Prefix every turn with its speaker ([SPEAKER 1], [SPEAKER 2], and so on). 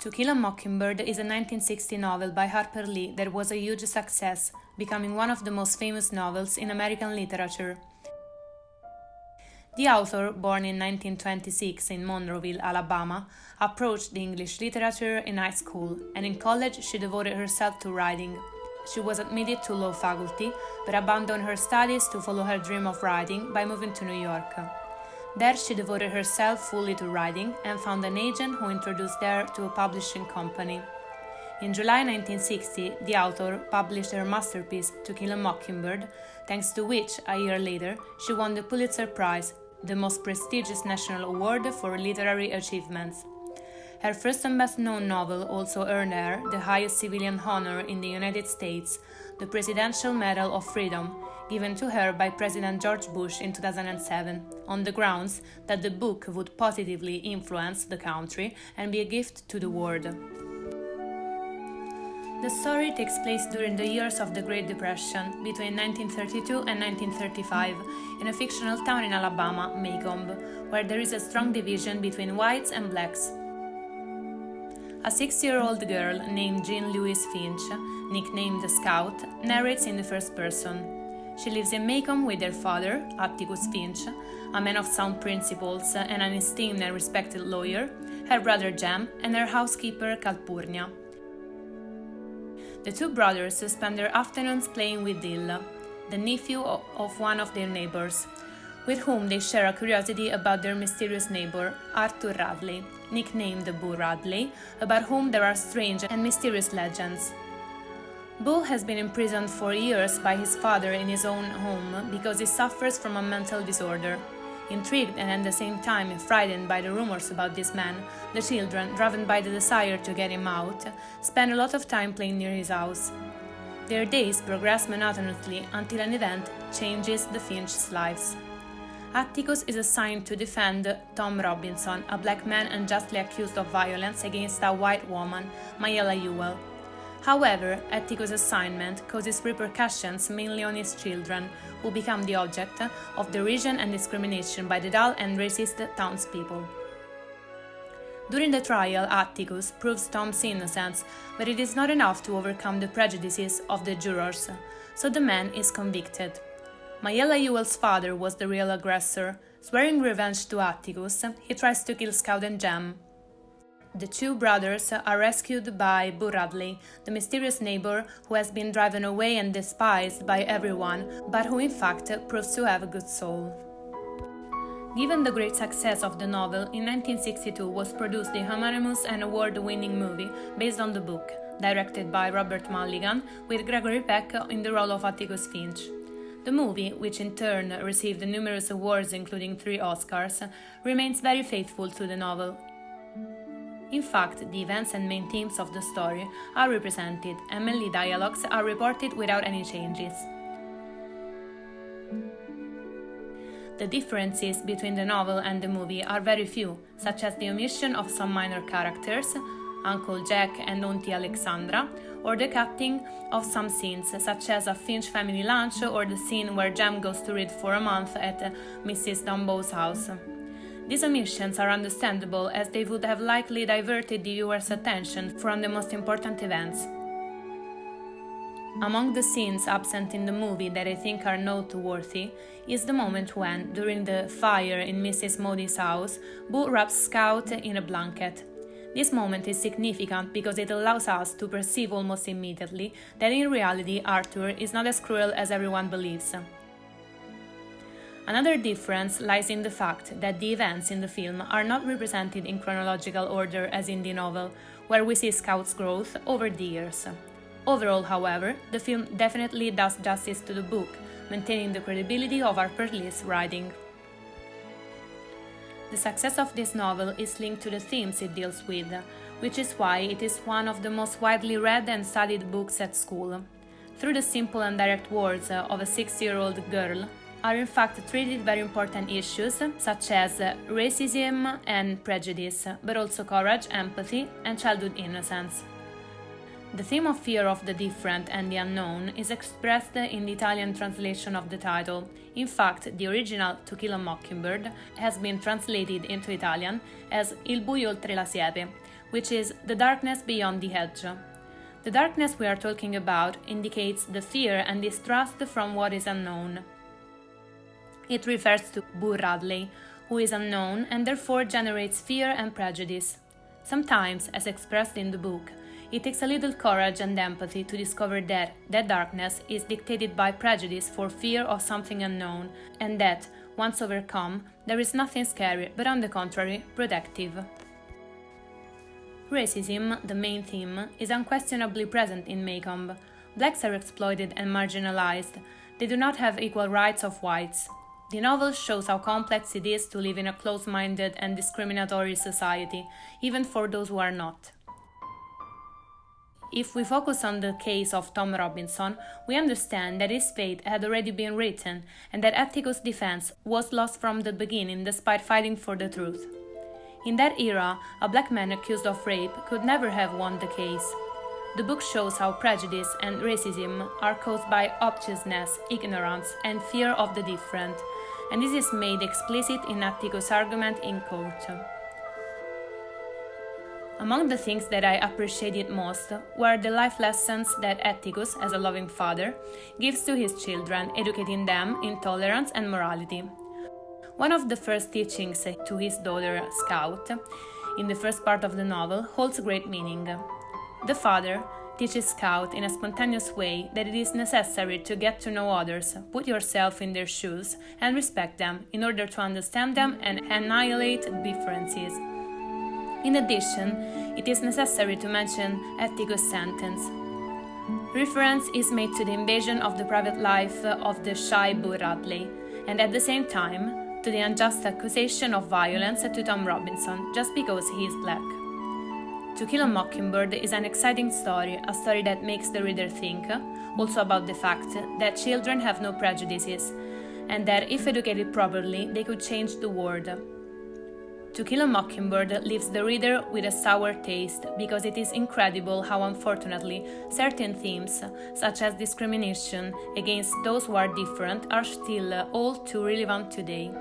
[SPEAKER 1] To Kill a Mockingbird is a 1960 novel by Harper Lee that was a huge success, becoming one of the most famous novels in American literature. The author, born in 1926 in Monroeville, Alabama, approached the English literature in high school, and in college she devoted herself to writing. She was admitted to law faculty, but abandoned her studies to follow her dream of writing by moving to New York. There she devoted herself fully to writing and found an agent who introduced her to a publishing company. In July 1960, the author published her masterpiece, To Kill a Mockingbird, thanks to which, a year later, she won the Pulitzer Prize, the most prestigious national award for literary achievements. Her first and best-known novel also earned her the highest civilian honor in the United States, the Presidential Medal of Freedom, given to her by President George Bush in 2007, on the grounds that the book would positively influence the country and be a gift to the world. The story takes place during the years of the Great Depression, between 1932 and 1935, in a fictional town in Alabama, Macomb, where there is a strong division between whites and blacks. A 6-year-old girl named Jean Louise Finch, nicknamed the Scout, narrates in the first person. She lives in Macomb with her father, Atticus Finch, a man of sound principles and an esteemed and respected lawyer, her brother Jem, and her housekeeper Calpurnia. The two brothers spend their afternoons playing with Dill, the nephew of one of their neighbors, with whom they share a curiosity about their mysterious neighbor, Arthur Radley, nicknamed Boo Radley, about whom there are strange and mysterious legends. Boo has been imprisoned for years by his father in his own home because he suffers from a mental disorder. Intrigued and at the same time frightened by the rumors about this man, the children, driven by the desire to get him out, spend a lot of time playing near his house. Their days progress monotonously until an event changes the Finch's lives. Atticus is assigned to defend Tom Robinson, a black man unjustly accused of violence against a white woman, Mayella Ewell. However, Atticus' assignment causes repercussions mainly on his children, who become the object of derision and discrimination by the dull and racist townspeople. During the trial, Atticus proves Tom's innocence, but it is not enough to overcome the prejudices of the jurors, so the man is convicted. Mayella Ewell's father was the real aggressor. Swearing revenge to Atticus, he tries to kill Scout and Jem. The two brothers are rescued by Boo Radley, the mysterious neighbor who has been driven away and despised by everyone, but who in fact proves to have a good soul. Given the great success of the novel, in 1962 was produced the homonymous and award-winning movie based on the book, directed by Robert Mulligan, with Gregory Peck in the role of Atticus Finch. The movie, which in turn received numerous awards including 3 Oscars, remains very faithful to the novel. In fact, the events and main themes of the story are represented, and mainly dialogues are reported without any changes. The differences between the novel and the movie are very few, such as the omission of some minor characters, Uncle Jack and Auntie Alexandra, or the cutting of some scenes, such as a Finch family lunch or the scene where Jem goes to read for a month at Mrs. Dunbow's house. These omissions are understandable, as they would have likely diverted the viewer's attention from the most important events. Among the scenes absent in the movie that I think are noteworthy is the moment when, during the fire in Mrs. Moody's house, Boo wraps Scout in a blanket. This moment is significant because it allows us to perceive almost immediately that in reality Arthur is not as cruel as everyone believes. Another difference lies in the fact that the events in the film are not represented in chronological order as in the novel, where we see Scout's growth over the years. Overall, however, the film definitely does justice to the book, maintaining the credibility of Harper Lee's writing. The success of this novel is linked to the themes it deals with, which is why it is one of the most widely read and studied books at school. Through the simple and direct words of a 6-year-old girl, are in fact treated very important issues such as racism and prejudice, but also courage, empathy, and childhood innocence. The theme of fear of the different and the unknown is expressed in the Italian translation of the title. In fact, the original To Kill a Mockingbird has been translated into Italian as Il buio oltre la siepe, which is the darkness beyond the edge. The darkness we are talking about indicates the fear and distrust from what is unknown. It refers to buio, who is unknown and therefore generates fear and prejudice. Sometimes, as expressed in the book, it takes a little courage and empathy to discover that darkness is dictated by prejudice for fear of something unknown, and that, once overcome, there is nothing scary, but on the contrary, protective. Racism, the main theme, is unquestionably present in Maycomb. Blacks are exploited and marginalized. They do not have equal rights of whites. The novel shows how complex it is to live in a close-minded and discriminatory society, even for those who are not. If we focus on the case of Tom Robinson, we understand that his fate had already been written and that Atticus' defense was lost from the beginning despite fighting for the truth. In that era, a black man accused of rape could never have won the case. The book shows how prejudice and racism are caused by obtuseness, ignorance, and fear of the different, and this is made explicit in Atticus' argument in court. Among the things that I appreciated most were the life lessons that Atticus, as a loving father, gives to his children, educating them in tolerance and morality. One of the first teachings to his daughter, Scout, in the first part of the novel, holds great meaning. The father teaches Scout in a spontaneous way that it is necessary to get to know others, put yourself in their shoes, and respect them in order to understand them and annihilate differences. In addition, it is necessary to mention Atticus' sentence. Reference is made to the invasion of the private life of the shy buio, and at the same time, to the unjust accusation of violence to Tom Robinson just because he is black. To Kill a Mockingbird is an exciting story, a story that makes the reader think, also about the fact that children have no prejudices, and that if educated properly, they could change the world. To Kill a Mockingbird leaves the reader with a sour taste because it is incredible how unfortunately certain themes, such as discrimination against those who are different, are still all too relevant today.